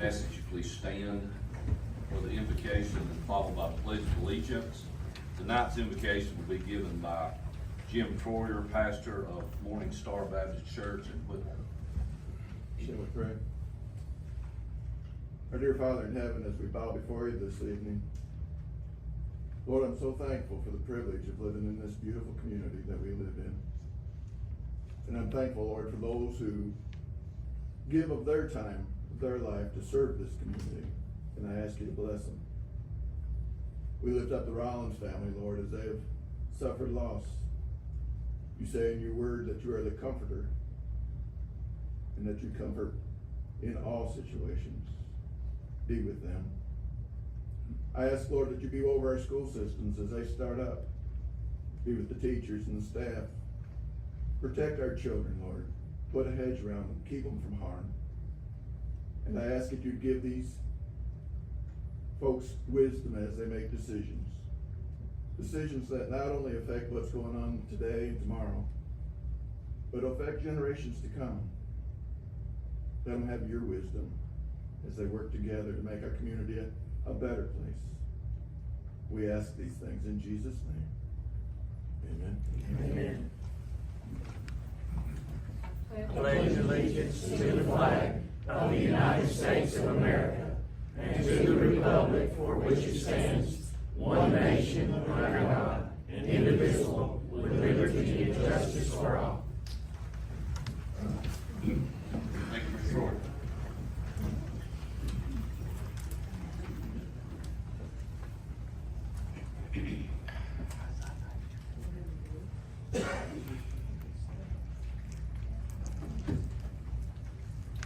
ask that you please stand for the invocation and followed by the Pledge of Allegiance. Tonight's invocation will be given by Jim Troyer, pastor of Morning Star Baptist Church in Whitmore. Shall we pray? Our dear Father in heaven, as we bow before you this evening, Lord, I'm so thankful for the privilege of living in this beautiful community that we live in. And I'm thankful, Lord, for those who give of their time, of their life to serve this community. And I ask you to bless them. We lift up the Rollins family, Lord, as they have suffered loss. You say in your word that you are the comforter and that you comfort in all situations. Be with them. I ask, Lord, that you be over our school systems as they start up. Be with the teachers and the staff. Protect our children, Lord. Put a hedge around them. Keep them from harm. And I ask that you give these folks wisdom as they make decisions. Decisions that not only affect what's going on today and tomorrow, but affect generations to come. Let them have your wisdom as they work together to make our community a better place. We ask these things in Jesus' name. Amen. Amen. Pledge allegiance to the flag of the United States of America and to the republic for which it stands, one nation under God, indivisible, with liberty and justice for all. Thank you, Mr. Troyer.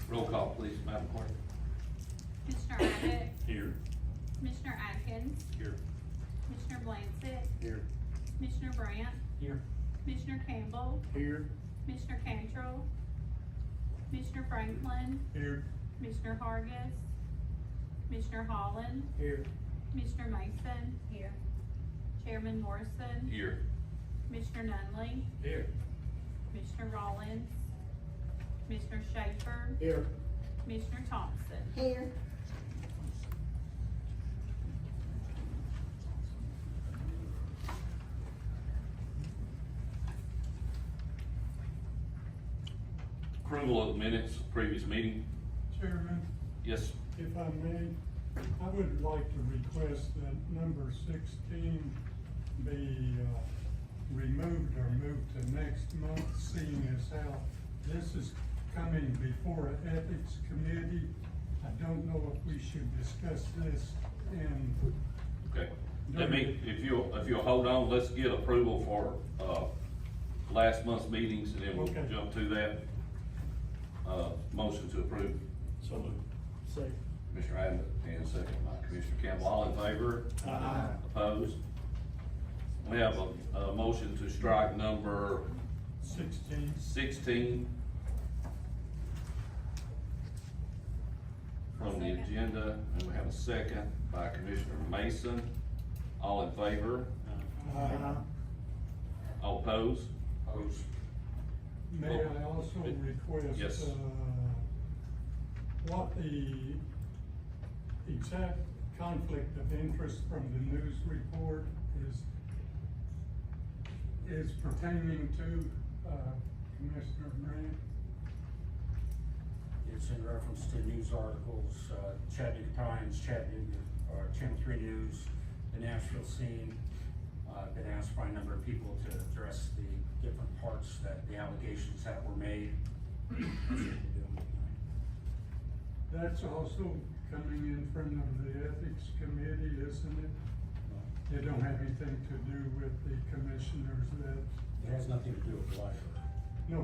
Roll call, please, Madam Clerk. Commissioner Abbott. Here. Commissioner Atkins. Here. Commissioner Blansett. Here. Commissioner Brandt. Here. Commissioner Campbell. Here. Commissioner Cantrell. Commissioner Franklin. Here. Commissioner Hargis. Commissioner Holland. Here. Commissioner Mason. Here. Chairman Morrison. Here. Commissioner Nunley. Here. Commissioner Rollins. Commissioner Schaefer. Here. Commissioner Thompson. Here. Approval of the minutes of previous meeting. Chairman, Yes. if I may, I would like to request that number 16 be removed or moved to next month, seeing as how this is coming before an ethics committee. I don't know if we should discuss this in. Okay. Let me, if you'll hold on, let's get approval for, last month's meetings, and then we'll Okay. jump to that. Motion to approve. So moved. Second. Commissioner Abbott, and second by Commissioner Campbell. All in favor? Aye. Opposed? We have a motion to strike number 16 from the agenda, and we have a second by Commissioner Mason. All in favor? All opposed? Opposed. May I also request? Yes. What the exact conflict of interest from the news report is pertaining to, Commissioner Grant? It's in reference to news articles, Chattanooga Times, Chattanooga, or Channel 3 News, the Nashville scene. I've been asked by a number of people to address the different parts that the allegations that were made. That's what we're doing tonight. That's also coming in front of the ethics committee, isn't it? It don't have anything to do with the commissioners that, It has nothing to do with the library. no,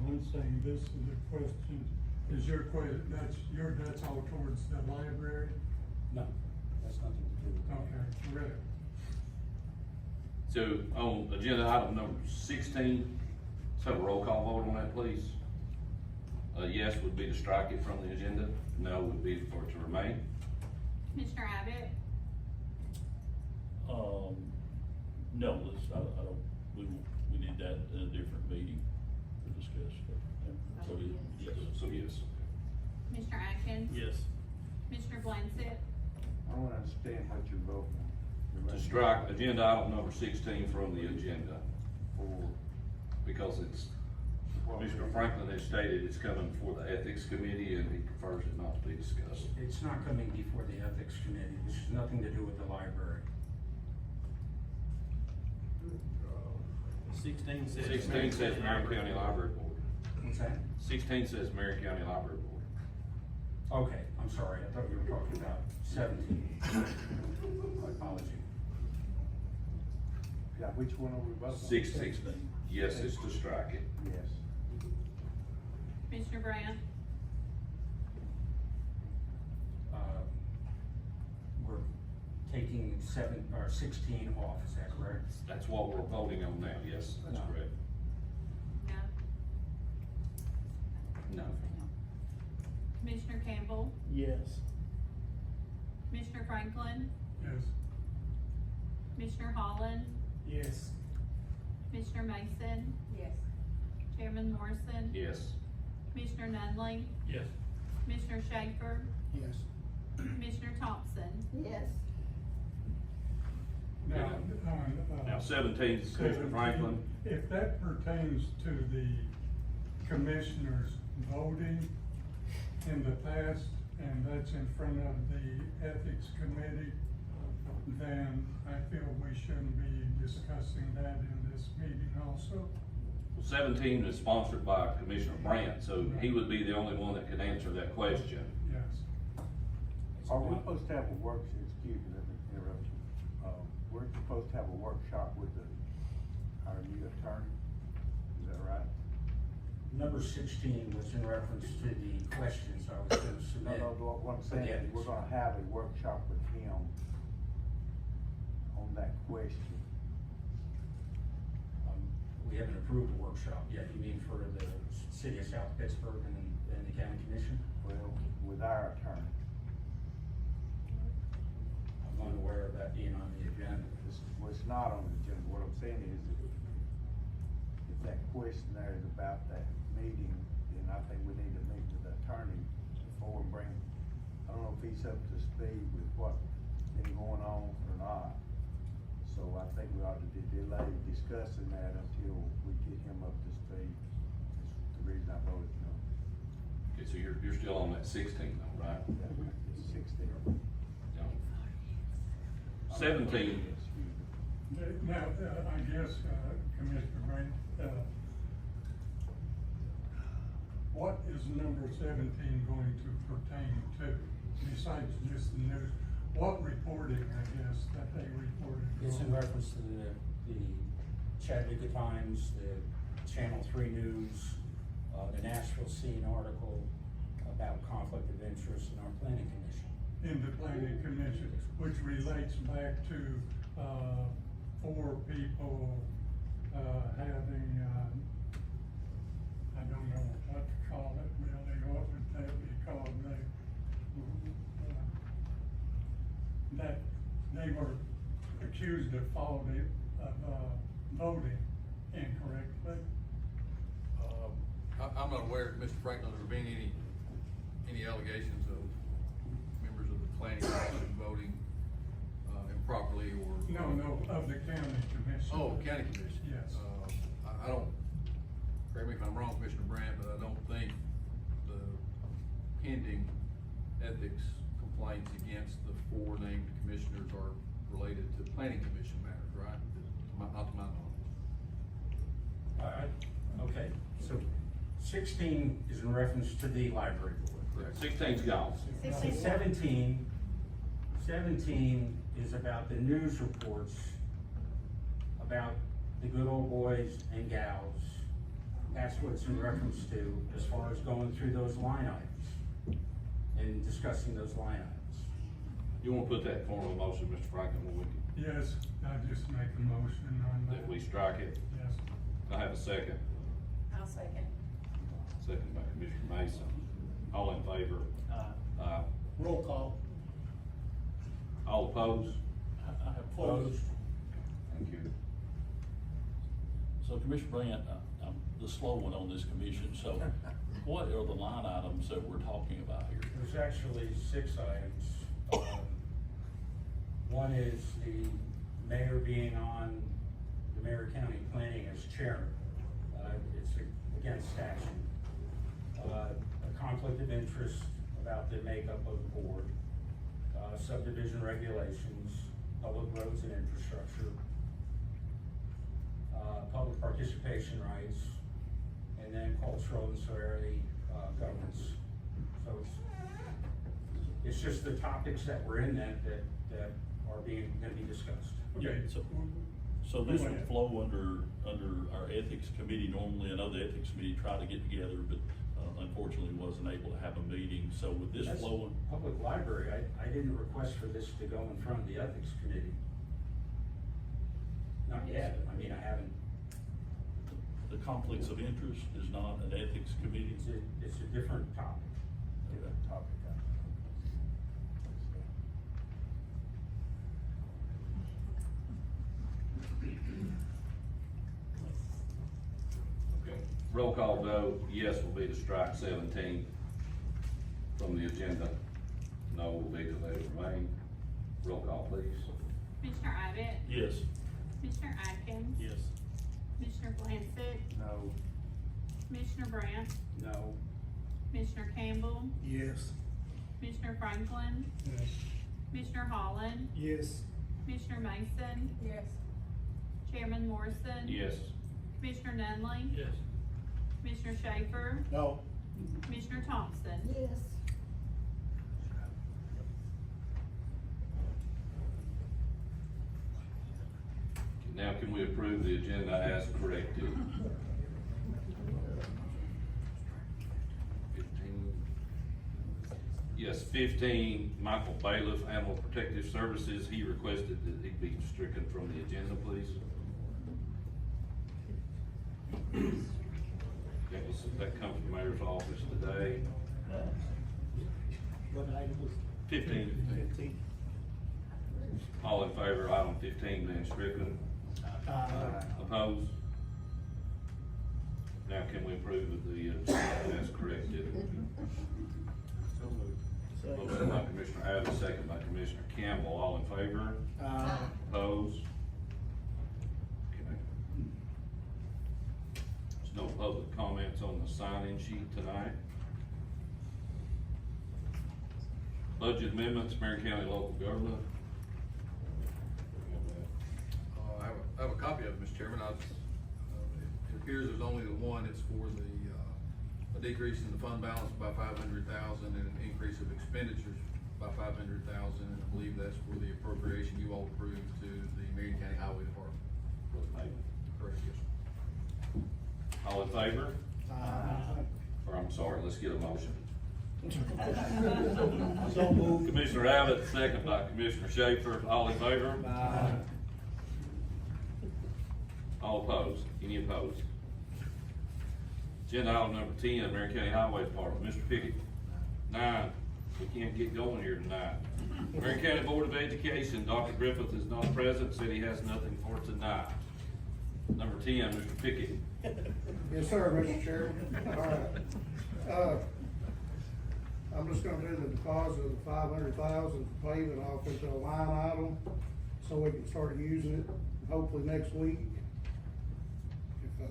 I'm saying this is a question, is your question, that's all towards the library? No, that's nothing to do with the library. Okay, correct. So on agenda item number 16, let's have a roll call vote on that, please. Yes would be to strike it from the agenda. No would be for it to remain. Commissioner Abbott. No, I don't, we need that in a different meeting to discuss. So, yes. So yes. Commissioner Atkins? Yes. Commissioner Blansett? I don't understand what you're voting on. To strike agenda item number 16 from the agenda because it's, Commissioner Franklin has stated it's coming before the ethics committee and he prefers it not to be discussed. It's not coming before the ethics committee. This has nothing to do with the library. 16 says. 16 says Marion County Library Board. What's that? 16 says Marion County Library Board. Okay, I'm sorry. I thought you were talking about 17. My apology. Yeah, which one are we voting on? 16. Yes, it's to strike it. Yes. Commissioner Brand? We're taking 16 off, is that correct? That's what we're voting on now. Yes, that's No. correct. No. No. Commissioner Campbell? Yes. Commissioner Franklin? Yes. Commissioner Holland? Yes. Commissioner Mason? Yes. Chairman Morrison? Yes. Commissioner Nunley? Yes. Commissioner Schaefer? Yes. Commissioner Thompson? Yes. Now, Now 17 is Commissioner Franklin. If that pertains to the commissioners voting in the past, and that's in front of the ethics committee, then I feel we shouldn't be discussing that in this meeting also. 17 is sponsored by Commissioner Brandt, so he would be the only one that could answer that question. Yes. Are we supposed to have a excuse me, let me interrupt you. We're supposed to have a workshop with our new attorney, is that right? Number 16 was in reference to the questions I was going to submit. No, what I'm saying is we're gonna have a workshop with him on that question. We haven't approved a workshop yet. You mean for the city of South Pittsburgh and the county commission? Well, with our attorney. I'm unaware of that being on the agenda. Well, it's not on the agenda. What I'm saying is if that question there is about that meeting, then I think we need to meet with the attorney before we bring, I don't know if he's up to speed with what's been going on or not. So I think we ought to delay discussing that until we get him up to speed. That's the reason I voted no. Okay, so you're still on that 16 though, right? It's 16. No. 17, Now, I guess, Commissioner Grant, what is number 17 going to pertain to, besides just the news? What reporting, I guess, that they reported? It's in reference to the Chattanooga Times, the Channel 3 News, the Nashville Scene article about conflict of interest in our planning commission. In the planning commission, which relates back to, 4 people, having, I don't know what to call it really, what would that be called? That they were accused of voting incorrectly. I'm not aware, Mr. Franklin, there being any allegations of members of the planning commission voting improperly or. No, of the county commission. Oh, county commission. Yes. I don't, correct me if I'm wrong, Commissioner Brandt, but I don't think the pending ethics complaints against the 4 named commissioners are related to planning commission matters, right? Not to my knowledge. Okay, so 16 is in reference to the library board. 16's gone. 17 is about the news reports about the good old boys and gals. That's what it's in reference to as far as going through those line items and discussing those line items. You wanna put that in form of a motion, Mr. Franklin, when we can, Yes, I just make a motion on that. that we strike it? Yes. I have a second. I'll second. Second by Commissioner Mason. All in favor? Aye. Roll call. All opposed? I have opposed. Thank you. So Commissioner Brandt, the slow one on this commission, so what are the line items that we're talking about here? There's actually 6 items. One is the mayor being on the Marion County Planning as chairman. It's against statute. A conflict of interest about the makeup of the board, subdivision regulations, public roads and infrastructure, public participation rights, and then cultural and sorority governance. So it's just the topics that were in that are gonna be discussed. Okay, so this would flow under our ethics committee normally. I know the ethics committee tried to get together, but unfortunately wasn't able to have a meeting, so with this That's flowing. public library, I didn't request for this to go in front of the ethics committee. Not yet, I mean, I haven't, The conflicts of interest is not an ethics committee. it's a different topic. Okay. Okay. Roll call vote, yes will be to strike 17 from the agenda. No will be to let it remain. Roll call, please. Commissioner Abbott? Yes. Commissioner Atkins? Yes. Commissioner Blansett? No. Commissioner Brandt? No. Commissioner Campbell? Yes. Commissioner Franklin? Yes. Commissioner Holland? Yes. Commissioner Mason? Yes. Chairman Morrison? Yes. Commissioner Nunley? Yes. Commissioner Schaefer? No. Commissioner Thompson? Yes. Now can we approve the agenda as corrected? 15. Yes, 15, Michael Bailiff, Animal Protective Services, he requested that he be stricken from the agenda, please. That comes from the mayor's office today. What item was? 15. 15. All in favor, of item 15 being stricken? Opposed? Now can we approve of the agenda as corrected? Motion by Commissioner Abbott, second by Commissioner Campbell, all in favor? Opposed? Okay. There's no public comments on the sign-in sheet tonight. Budget amendments, Marion County local government. I have a copy of it, Mr. Chairman. It appears there's only the one. It's for a decrease in the fund balance by 500,000 and an increase of expenditures by 500,000. And I believe that's for the appropriation you all approved to the Marion County Highway Department. Correct, yes. All in favor? Or I'm sorry, let's get a motion. So moved. Commissioner Abbott, second by Commissioner Schaefer, all in favor? All opposed? Any opposed? Agenda item number 10, Marion County Highway Department, Mr. Pickett. 9, we can't get going here tonight. Marion County Board of Education, Dr. Griffith is not present, said he has nothing for tonight. Number 10, Mr. Pickett. Yes, sir, Mr. Chairman. All right. I'm just gonna do the deposit of 500,000 for paving off into a line item, so we can start using it hopefully next week. If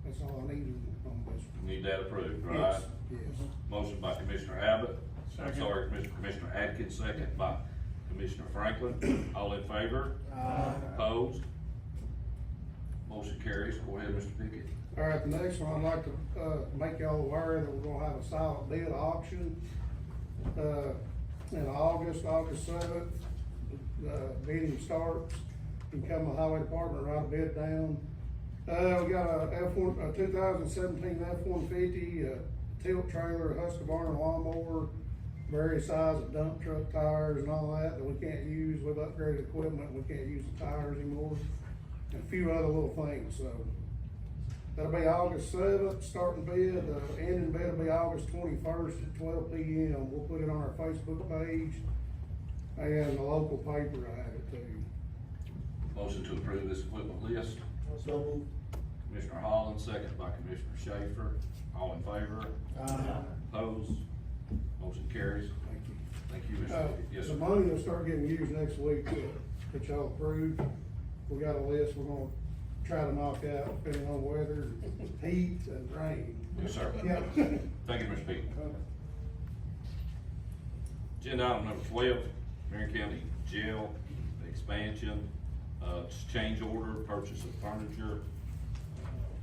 that's all I need on this. Need that approved, right? Yes, yes. Motion by Commissioner Abbott. I'm Second. sorry, Commissioner Atkins, second by Commissioner Franklin. All in favor? Opposed? Motion carries. Go ahead, Mr. Pickett. All right, the next one, I'd like to, make y'all aware that we're gonna have a silent bid auction, in August 7th. Bidding starts. You can come to the highway department, write a bid down. We got a 2017 F-150, tilt trailer, a Husqvarna lawnmower, various sizes of dump truck tires and all that we can't use. We've upgraded equipment, we can't use the tires anymore, and a few other little things, so. That'll be August 7th, starting bid, ending bid will be August 21st at 12 p.m. We'll put it on our Facebook page and the local paper, I have it too. Motion to approve this equipment list. So moved. Commissioner Holland, second by Commissioner Schaefer. All in favor? Opposed? Motion carries. Thank you. Thank you, Mr. Yes, The sir. money will start getting used next week, that y'all approved. We got a list we're gonna try to knock out, depending on weather, heat and rain. Yes, sir. Yeah. Thank you, Mr. Pete. Agenda item number 12, Marion County Jail expansion, just change order, purchase of furniture.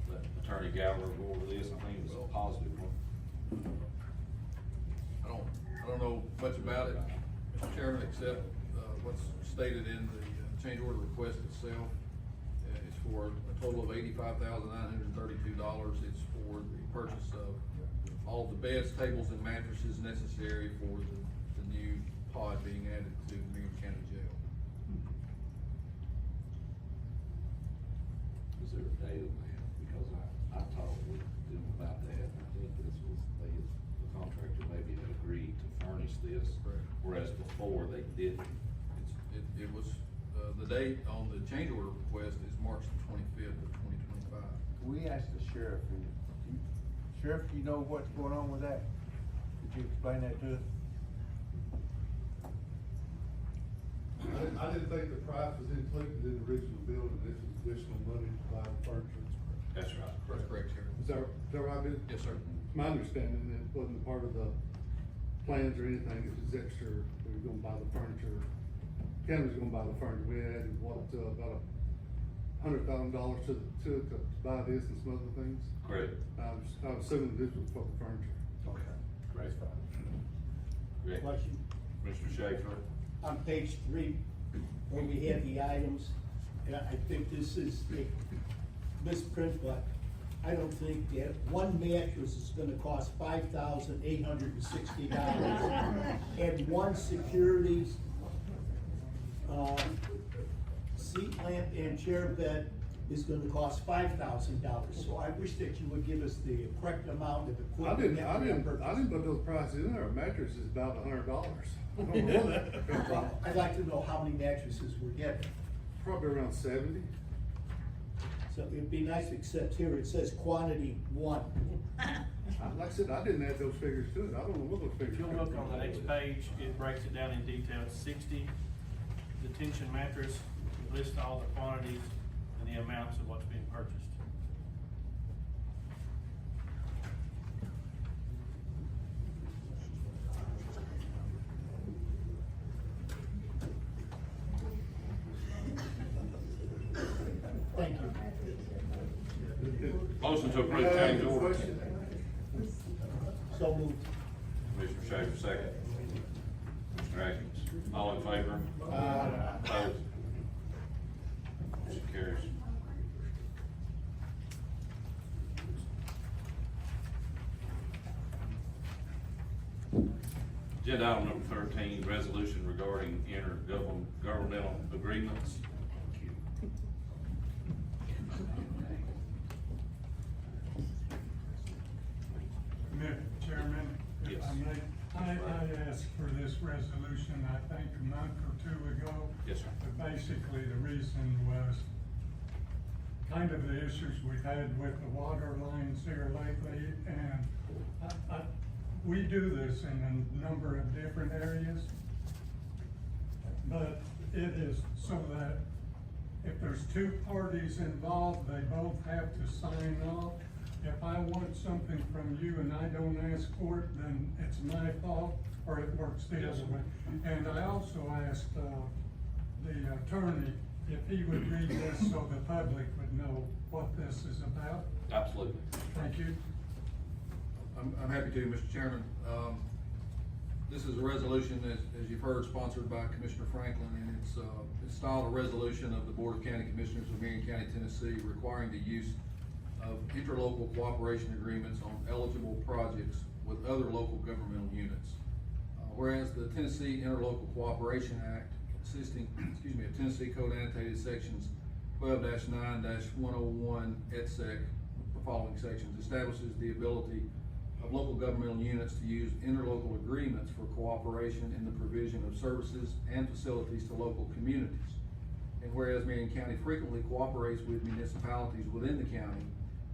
Let Attorney Gallagher go over this. I think it was a positive one. I don't know much about it, Mr. Chairman, except, what's stated in the change order request itself. It's for a total of $85,932. It's for the purchase of all the beds, tables, and mattresses necessary for the new pod being added to Marion County Jail. Is there a date on that? Because I talked with them about that, and I think this was, the contractor maybe had agreed to furnish this. Correct. Whereas before they didn't. It was, the date on the change order request is March the 25th of 2025. We asked the sheriff, Sheriff, do you know what's going on with that? Could you explain that to us? I didn't think the price was included in the original bill, and this is additional money to buy the furniture. That's right. That's correct, Sheriff. Is that right, Ben? Yes, sir. It's my understanding that it wasn't part of the plans or anything, it was extra, we were gonna buy the furniture. County was gonna buy the furniture, we added about $100,000 to buy this and some other things. Correct. I'm assuming this was for the furniture. Okay. Great. Great. Question. Mr. Schaefer. On page 3, where we have the items, and I think this is a misprint, but I don't think that one mattress is gonna cost $5,860. And one security, seat lamp and chair bed is gonna cost $5,000. So I wish that you would give us the correct amount of equipment. I didn't put those prices in there, a mattress is about $100. I don't know where that comes from. I'd like to know how many mattresses we're getting. Probably around 70. So it'd be nice, except here it says quantity 1. Like I said, I didn't add those figures to it, I don't know what those figures. If you'll look on the next page, it breaks it down in detail. It's 60 detention mattress, it lists all the quantities and the amounts of what's being purchased. Thank you. Motion to approve change order. Question? So moved. Commissioner Schaefer, second. Mr. Atkins, all in favor? Opposed? Motion carries. Agenda item number 13, resolution regarding intergovernmental agreements. Mr. Chairman, if Yes. I may, I asked for this resolution, I think a month or 2 ago. Yes, sir. But basically, the reason was kind of the issues we've had with the water lines here lately, and we do this in a number of different areas. But it is so that if there's 2 parties involved, they both have to sign off. If I want something from you and I don't ask for it, then it's my fault, or it works the other way. And I also asked, the attorney if he would read this so the public would know what this is about. Absolutely. Thank you. I'm happy to, Mr. Chairman. This is a resolution, as you've heard, sponsored by Commissioner Franklin, and it's styled a resolution of the Board of County Commissioners of Marion County, Tennessee, requiring the use of interlocal cooperation agreements on eligible projects with other local governmental units. Whereas the Tennessee Interlocal Cooperation Act, consisting, of Tennessee Code Annotated Sections 12-9-101 et sec, the following sections, establishes the ability of local governmental units to use interlocal agreements for cooperation in the provision of services and facilities to local communities. And whereas Marion County frequently cooperates with municipalities within the county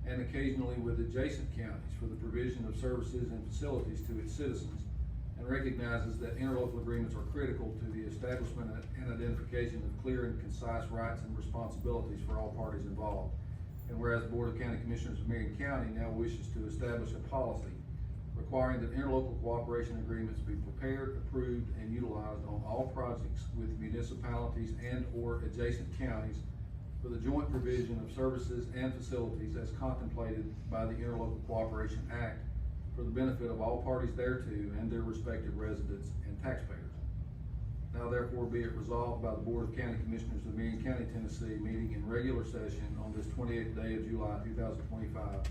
and occasionally with adjacent counties for the provision of services and facilities to its citizens, and recognizes that interlocal agreements are critical to the establishment and identification of clear and concise rights and responsibilities for all parties involved. And whereas the Board of County Commissioners of Marion County now wishes to establish a policy requiring that interlocal cooperation agreements be prepared, approved, and utilized on all projects with municipalities and/or adjacent counties for the joint provision of services and facilities as contemplated by the Interlocal Cooperation Act for the benefit of all parties thereto and their respective residents and taxpayers. Now therefore be it resolved by the Board of County Commissioners of Marion County, Tennessee, meeting in regular session on this 28th day of July 2025,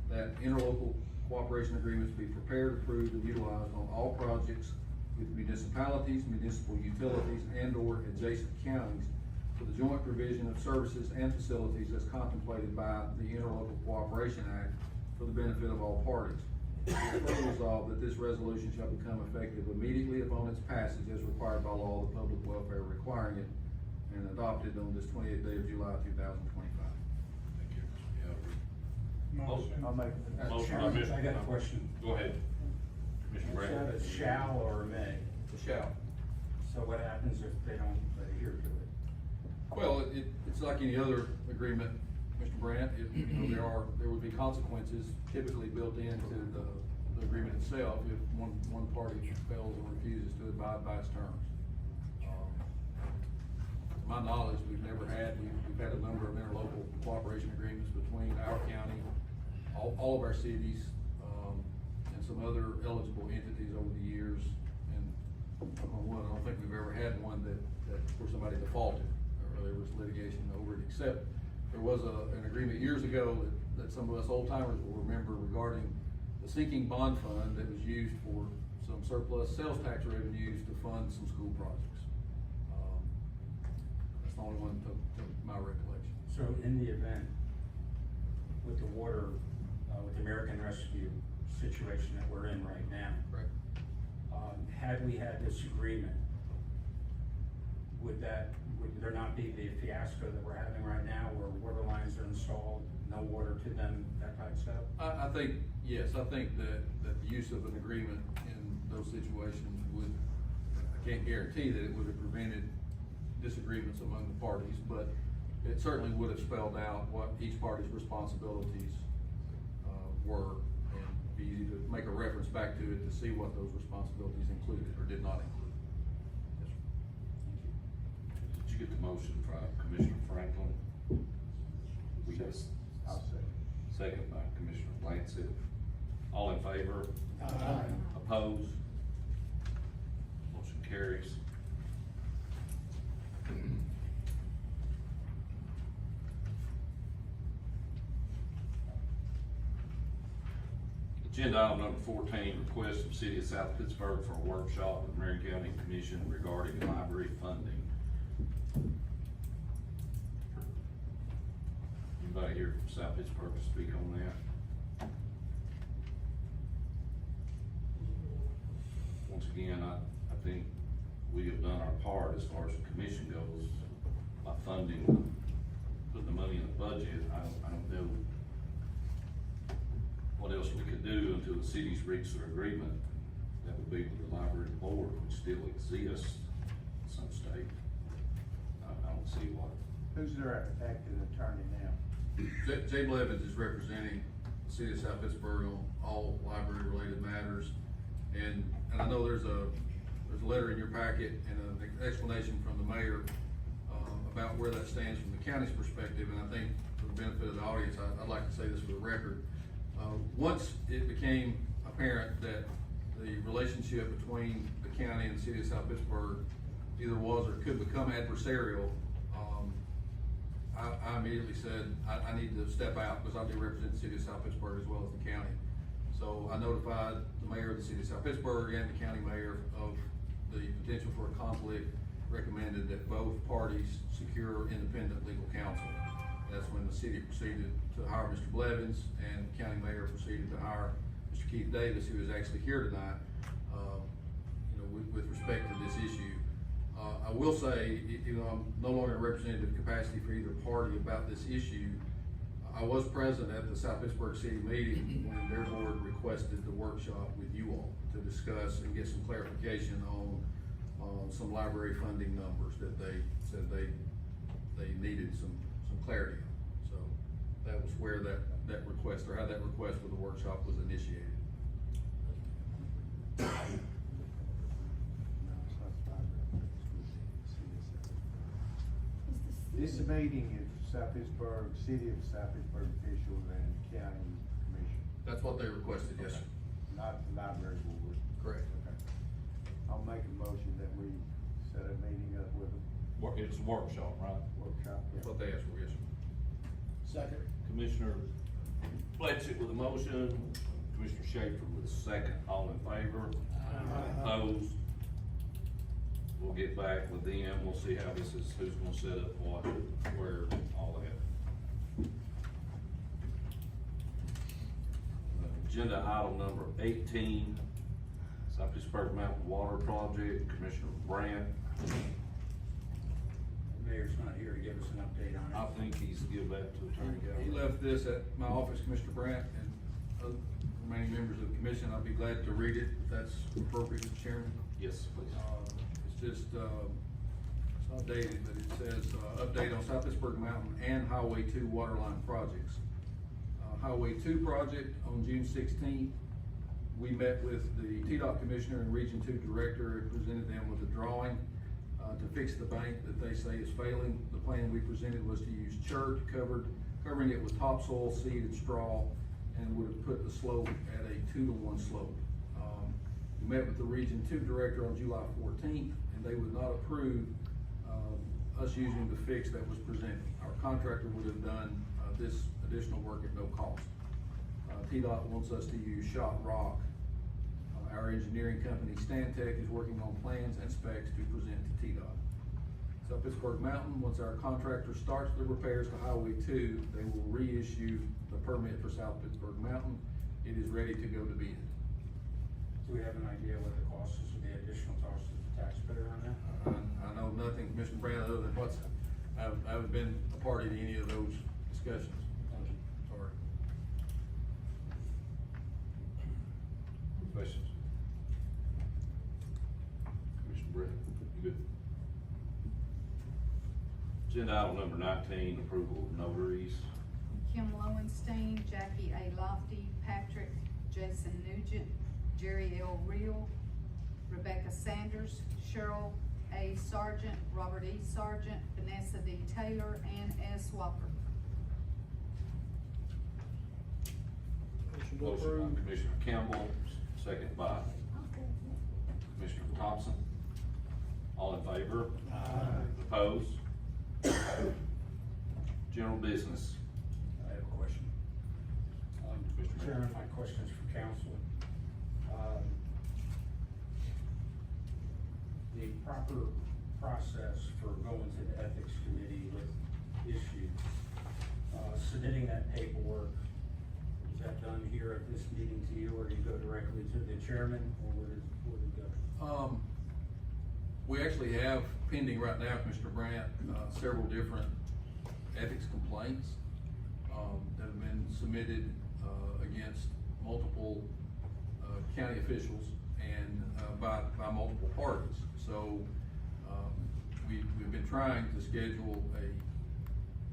that interlocal cooperation agreements be prepared, approved, and utilized on all projects with municipalities, municipal utilities, and/or adjacent counties for the joint provision of services and facilities as contemplated by the Interlocal Cooperation Act for the benefit of all parties. Further resolved that this resolution shall become effective immediately upon its passage as required by law, the public welfare requiring it, and adopted on this 28th day of July 2025. Thank you, Mr. Elder. Motion. I'll make it. Motion by Mr. I got a question. Go ahead. Commissioner Is that Brand. a shall or a may? Shall. So what happens if they don't adhere to it? Well, it's like any other agreement, Mr. Brandt. There would be consequences typically built into the agreement itself if one party fails or refuses to abide by its terms. To my knowledge, we've had a number of interlocal cooperation agreements between our county, all of our cities, and some other eligible entities over the years. And I don't think we've ever had one that where somebody defaulted or there was litigation over it, except there was an agreement years ago that some of us old timers will remember regarding the sinking bond fund that was used for some surplus sales tax revenues to fund some school projects. That's the only one to my recollection. So in the event with the water, with the American Rescue situation that we're in right now, Right. Had we had this agreement, would there not be the fiasco that we're having right now where water lines are installed, no water to them, that type of stuff? I think, yes, I think that the use of an agreement in those situations would, I can't guarantee that it would have prevented disagreements among the parties, but it certainly would have spelled out what each party's responsibilities were, and be easy to make a reference back to it to see what those responsibilities included or did not include. Yes, sir. Did you get the motion from Commissioner Franklin? We just, I'll say. second by Commissioner Blanchett. All in favor? Aye. Opposed? Motion carries. Agenda item number 14, request from City of South Pittsburgh for a workshop with Marion County Commission regarding library funding. Anybody here from South Pittsburgh to speak on that? Once again, I think we have done our part as far as the commission goes by funding, putting the money in the budget. I don't know what else we could do until the cities reach their agreement. That would be with the library board, which still exists in some state. I don't see what. Who's their acting attorney now? Jay Blevins is representing the City of South Pittsburgh on all library-related matters, and I know there's a letter in your packet and an explanation from the mayor about where that stands from the county's perspective, and I think for the benefit of the audience, I'd like to say this for the record. Once it became apparent that the relationship between the county and the City of South Pittsburgh either was or could become adversarial, I immediately said, I need to step out because I do represent the City of South Pittsburgh as well as the county. So I notified the mayor of the City of South Pittsburgh and the county mayor of the potential for a conflict, recommended that both parties secure independent legal counsel. That's when the city proceeded to hire Mr. Blevins, and the county mayor proceeded to hire Mr. Keith Davis, who is actually here tonight, with respect to this issue. I will say, I'm no longer in representative capacity for either party about this issue. I was present at the South Pittsburgh City meeting when their board requested the workshop with you all to discuss and get some clarification on some library funding numbers that they said they needed some clarity on. So that was where that request, or how that request for the workshop was initiated. This meeting is South Pittsburgh, City of South Pittsburgh officials and county commission, That's what they requested, yes, sir. not the library board. Correct. Okay. I'll make a motion that we set a meeting up with them, It's a workshop, right? workshop. That's what they asked for, yes, sir. Second. Commissioner Bledsoe with a motion, Commissioner Schaefer with a second, all in favor? Opposed? We'll get back with them, we'll see how this is, who's gonna set up what, where, all that. Agenda item number 18, South Pittsburgh Mountain Water Project, Commissioner Brandt. The mayor's not here to give us an update on it. I think he's give that to Attorney He Gallagher. left this at my office, Commissioner Brandt, and other remaining members of the commission. I'll be glad to read it, if that's appropriate, Mr. Chairman. Yes, please. It's just, it's not dated, but it says, update on South Pittsburgh Mountain and Highway 2 waterline projects. Highway 2 project on June 16th, we met with the TDOT commissioner and Region 2 director and presented them with a drawing to fix the bank that they say is failing. The plan we presented was to use chert, covering it with topsoil, seed, and straw, and would have put the slope at a 2-to-1 slope. We met with the Region 2 director on July 14th, and they would not approve us using the fix that was presented. Our contractor would have done this additional work at no cost. TDOT wants us to use shot rock. Our engineering company, Stantec, is working on plans and specs to present to TDOT. South Pittsburgh Mountain, once our contractor starts the repairs to Highway 2, they will reissue the permit for South Pittsburgh Mountain. It is ready to go to bid. Do we have an idea what the cost is of the additional cost to the taxpayer on that? I know nothing, Commissioner Brown, other than I haven't been a party to any of those discussions. Thank you. Sorry. Questions? Commissioner Brett, you good? Agenda item number 19, approval of notaries. Kim Lowenstein, Jackie A. Lofty, Patrick Jason Nugent, Jerry L. Real, Rebecca Sanders, Cheryl A. Sargent, Robert E. Sargent, Vanessa D. Taylor, and S. Walker. Motion by Commissioner Campbell, second by Commissioner Thompson. All in favor? Opposed? General business. I have a question. Mr. Chairman, my question is for council. The proper process for going to the ethics committee with issues, submitting that paperwork, is that done here at this meeting to you, or do you go directly to the chairman, or where does it go? We actually have pending right now, Commissioner Brandt, several different ethics complaints that have been submitted against multiple county officials and by multiple parties. So we've been trying to schedule a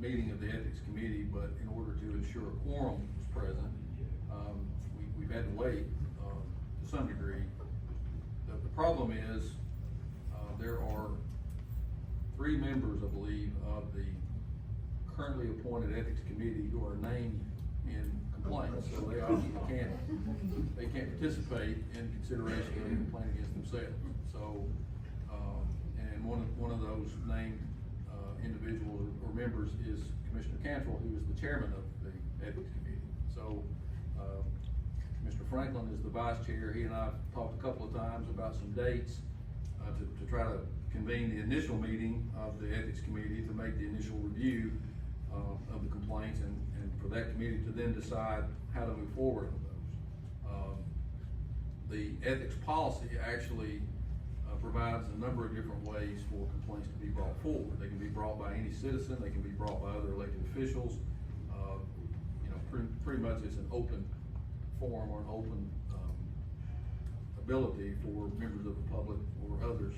meeting of the ethics committee, but in order to ensure a quorum was present, we've had to wait to some degree. The problem is there are 3 members, I believe, of the currently appointed ethics committee who are named in complaints, so they obviously can't participate in consideration of a complaint against themselves. So, and one of those named individuals or members is Commissioner Cantrell, who is the chairman of the ethics committee. So, Mr. Franklin is the vice chair. He and I have talked a couple of times about some dates to try to convene the initial meeting of the ethics committee to make the initial review of the complaints and for that committee to then decide how to move forward with those. The ethics policy actually provides a number of different ways for complaints to be brought forward. They can be brought by any citizen, they can be brought by other elected officials. pretty much it's an open forum or an open, ability for members of the public or others,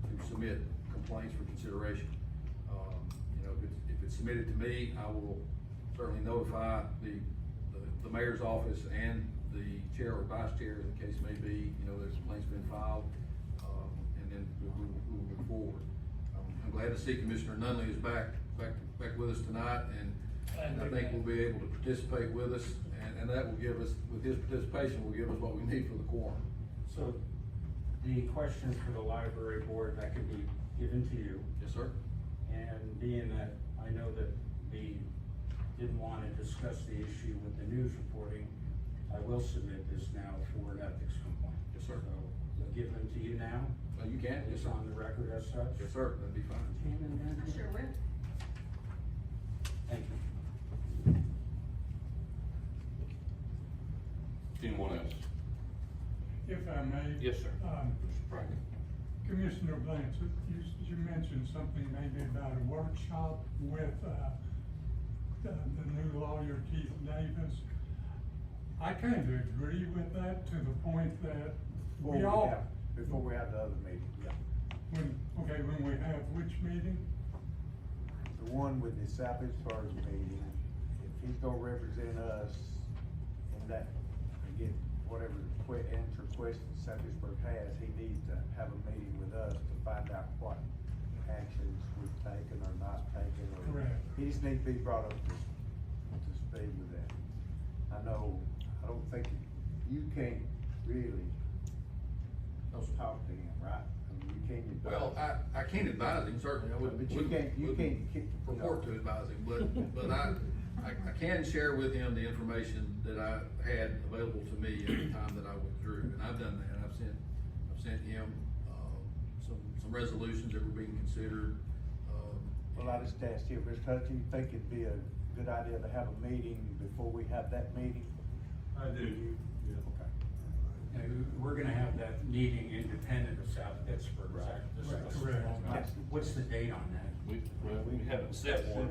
to submit complaints for consideration. You know, if it's submitted to me, I will certainly notify the mayor's office and the chair or vice chair, as the case may be, you know, there's complaints been filed, and then we'll move forward. I'm glad to see Commissioner Nunley is back with us tonight, and I think we'll be able to participate with us, and that will give us, with his participation, will give us what we need for the quorum. So the questions for the library board, that could be given to you. Yes, sir. And being that I know that we didn't want to discuss the issue with the news reporting, I will submit this now for an ethics complaint. Yes, sir. So I'll give them to you now. You can, yes, It's sir. on the record as such. Yes, sir, that'd be fine. I sure will. Thank you. Anyone else? If I may. Yes, sir. Mr. Franklin. Commissioner Blanchard, you mentioned something maybe about a workshop with, the new lawyer Keith Davis. I kind of agree with that to the point that Before we have the other meeting. when we have which meeting? The one with the South Pittsburgh meeting, if he's gonna represent us in that, and get whatever answer questions South Pittsburgh has, he needs to have a meeting with us to find out what actions we've taken or not taken, or. Correct. He just needs to be brought up to speed with that. I don't think, you can't really talk to him, right? I mean, you can't advise. Well, I can't advise him, certainly, I wouldn't. But you can't purport to advise him, but I can share with him the information that I had available to me at the time that I withdrew, and I've done that. I've sent him, some resolutions that were being considered. Well, I just asked you, Mr. Hutchins, you think it'd be a good idea to have a meeting before we have that meeting? I do. Yeah. Okay. And we're gonna have that meeting independent of South Pittsburgh, is that? This is- Correct. What's the date on that? We haven't set one.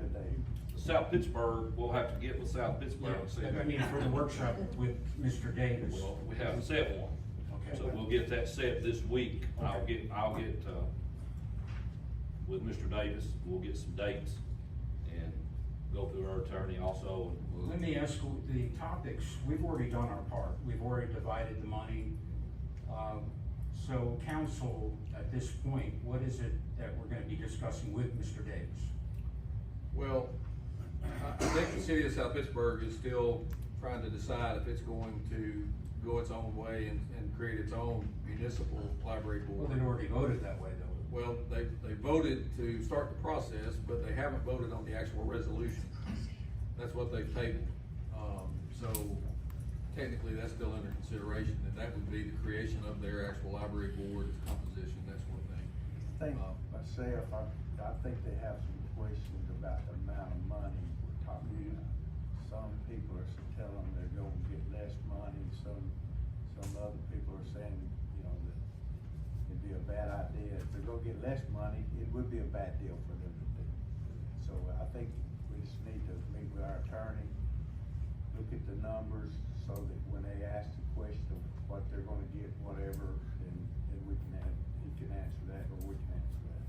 South Pittsburgh, we'll have to get with South Pittsburgh and see. I mean, for the workshop with Mr. Davis. Well, we haven't set one. Okay. So we'll get that set this week. I'll get, with Mr. Davis, we'll get some dates and go through our attorney also. And Let me ask you, the topics, we've already done our part, we've already divided the money. So council, at this point, what is it that we're gonna be discussing with Mr. Davis? Well, I think the city of South Pittsburgh is still trying to decide if it's going to go its own way and create its own municipal library Well, board. they already voted that way though. Well, they voted to start the process, but they haven't voted on the actual resolution. That's what they've tabled. So technically, that's still under consideration, and that would be the creation of their actual library board, its composition, that sort of thing. I think myself, I think they have some questions about the amount of money we're talking about. Some people are telling they're gonna get less money, some other people are saying, you know, that it'd be a bad idea. If they're gonna get less money, it would be a bad deal for them to do. So I think we just need to meet with our attorney, look at the numbers, so that when they ask the question of what they're gonna get, whatever, then he can answer that, or we can answer that.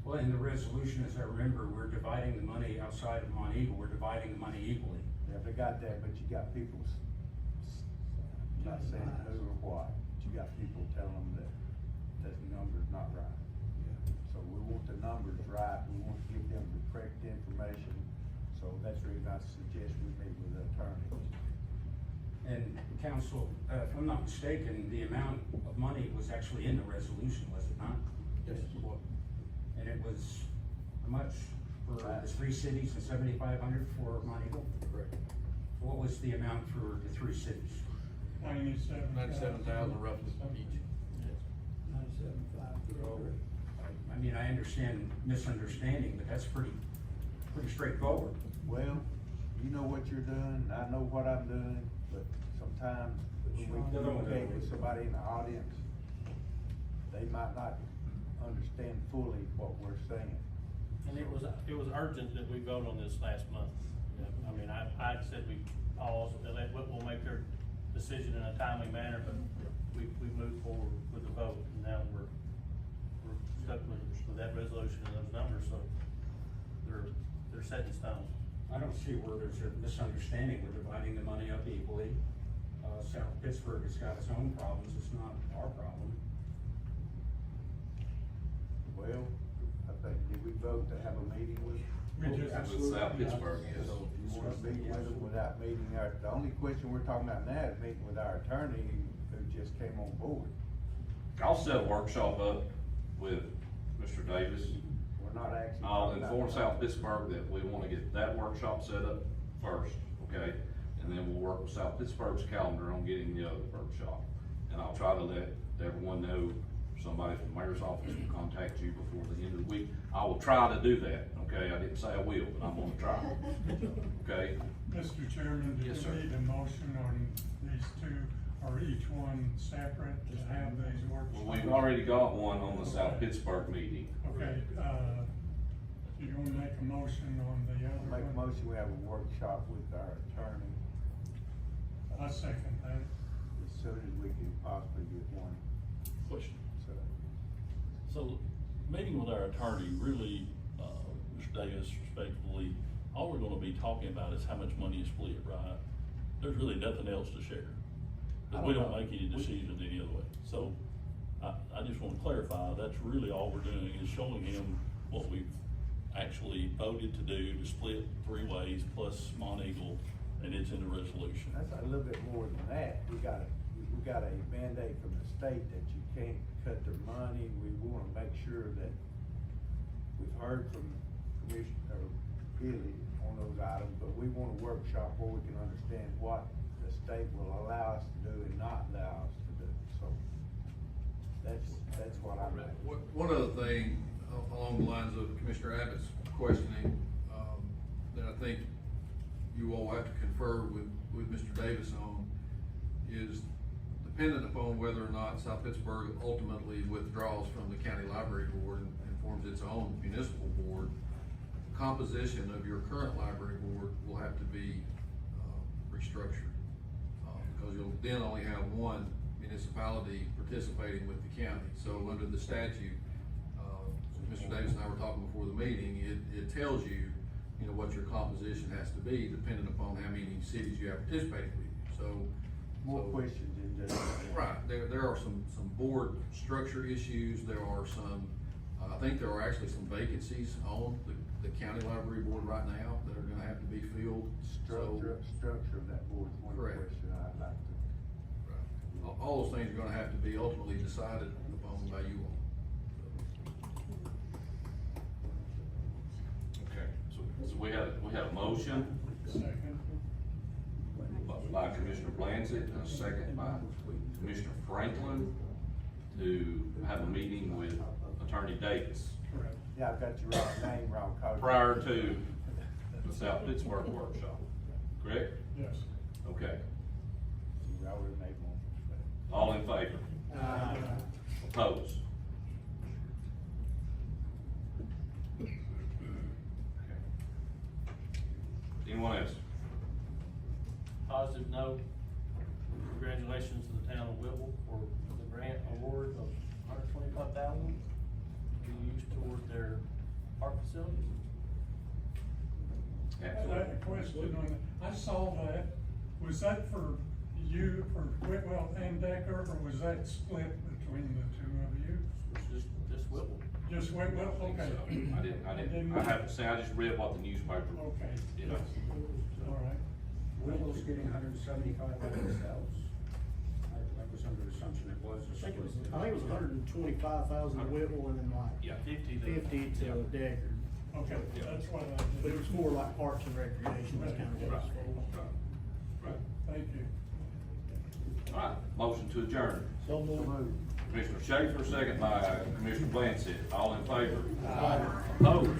Well, in the resolution, as I remember, we're dividing the money outside of Mont Eagle, we're dividing the money equally. Yeah, they got that, but you got people, not saying who or what, but you got people telling them that the number's not right. So we want the numbers right, we want to give them the correct information, so that's the reason I suggest we meet with the attorney. And council, if I'm not mistaken, the amount of money was actually in the resolution, was it not? Yes. And it was how much for the 3 cities and 7,500 for Mont Eagle? Correct. What was the amount for the 3 cities? 97,000 roughly each. I mean, I understand misunderstanding, but that's pretty straightforward. Well, you know what you're doing, I know what I'm doing, but sometimes when we communicate with somebody in the audience, they might not understand fully what we're saying. And it was urgent that we vote on this last month. I mean, I'd said we pause and let Whipple make their decision in a timely manner, but we moved forward with the vote, and now we're stuck with that resolution and those numbers, so they're set in stone. I don't see where there's a misunderstanding. We're dividing the money up equally. South Pittsburgh has got its own problems. It's not our problem. Well, I think, did we vote to have a meeting with? We just, With South Pittsburgh, yes. So if you wanna meet with them without meeting the only question we're talking about now is meeting with our attorney who just came on board. I'll set a workshop up with Mr. Davis. We're not actually. I'll talking about inform the South numbers. Pittsburgh that we wanna get that workshop set up first, okay? And then we'll work with South Pittsburgh's calendar on getting the other workshop. And I'll try to let everyone know, somebody from the mayor's office will contact you before the end of the week. I will try to do that, okay? I didn't say I will, but I'm gonna try, okay? Mr. Chairman, do Yes, sir. you need a motion on these two, or each one separate to have these workshops? Well, we've already got one on the South Pittsburgh meeting. Okay, you wanna make a motion on the other one? Make a motion, we have a workshop with our attorney I second that. as soon as we can possibly get one. Question. So, So, meeting with our attorney, really, Mr. Davis, respectfully, all we're gonna be talking about is how much money is split, right? There's really nothing else to share. But we don't make any decisions any other way. So, I just wanna clarify, that's really all we're doing, is showing him what we've actually voted to do, to split 3 ways plus Monteagle, and it's in the resolution. that's a little bit more than that. We got a mandate from the state that you can't cut their money. We wanna make sure that we've heard from Commissioner Billy on those items, but we want a workshop where we can understand what the state will allow us to do and not allow us to do. So, that's what I'm at. One other thing, along the lines of Commissioner Abbott's questioning, that I think you all have to confer with Mr. Davis on, is dependent upon whether or not South Pittsburgh ultimately withdraws from the county library board and forms its own municipal board. The composition of your current library board will have to be restructured, because you'll then only have one municipality participating with the county. So under the statute, Mr. Davis and I were talking before the meeting, it tells you, what your composition has to be, depending upon how many cities you have participating with you, so. More questions than just. Right, there are some board structure issues, there are some, I think there are actually some vacancies on the county library board right now that are gonna have to be filled. Structure of that board is one Correct. question I'd like to. Right. All those things are gonna have to be ultimately decided upon by you all. Okay, so we had a motion Second. by Commissioner Blansett and a second by Commissioner Franklin to have a meeting with Attorney Davis Correct. Yeah, I've got your name wrong. Cody. prior to the South Pittsburgh workshop, correct? Yes. Okay, We already made one. all in favor? Opposed? Okay. Anyone else? Positive note, congratulations to the town of Whipple for the grant award of $125,000 to be used toward their park facilities. I had a question on that. I saw that. Was that for you, for Whitwell and Decker, or was that split between the two of you? It's just Whipple. Just Whitwell, okay. I haven't seen, I just read what the newspaper, Okay. you know. All right. Willow's getting $175,000. I was under the assumption it was a I think split. it was 125,000 to Whittle and then like Yeah. 50 to Deckard. Okay, that's what I But it did. was more like Parks and Recreation, that's kind of what it was for. Right. Thank you. All right, motion to adjourn. So moved. Commissioner Schaefer, second by Commissioner Blansett. All in favor? Opposed?